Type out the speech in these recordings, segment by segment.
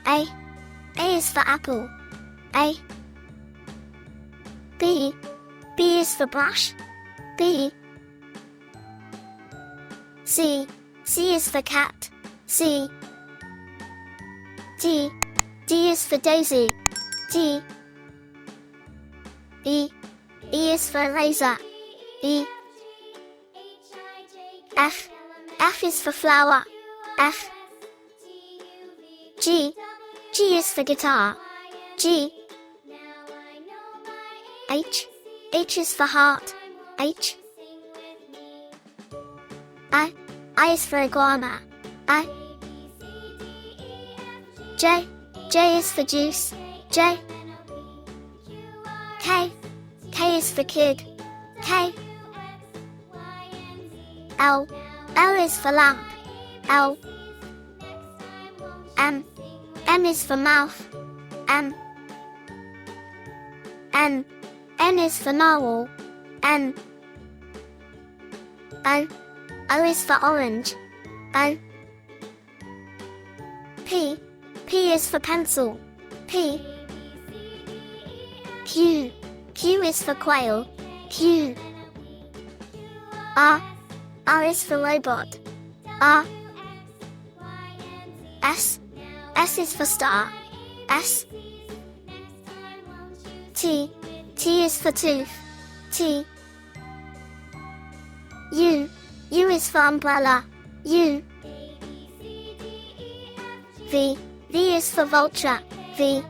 A. A is for apple. A. B. B is for brush. B. C. C is for cat. C. D. D is for daisy. D. E. E is for eraser. E. F. F is for flower. F. G. G is for guitar. G. H. H is for heart. H. I. I is for iguana. I. J. J is for juice. J. K. K is for kid. K. L. L is for lamp. L. M. M is for mouth. M. N. N is for narwhal. N. O. O is for orange. O. P. P is for pencil. P. Q. Q is for quail. Q. R. R is for robot. R. S. S is for star. S. T. T is for tooth. T. U. U is for umbrella. U. V. V is for vulture. V.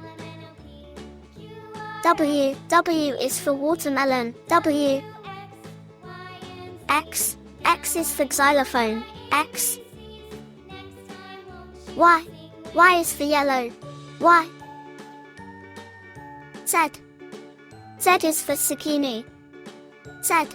W. W is for watermelon. W. X. X is for xylophone. X. Y. Y is for yellow. Y. Z. Z is for zucchini. Z.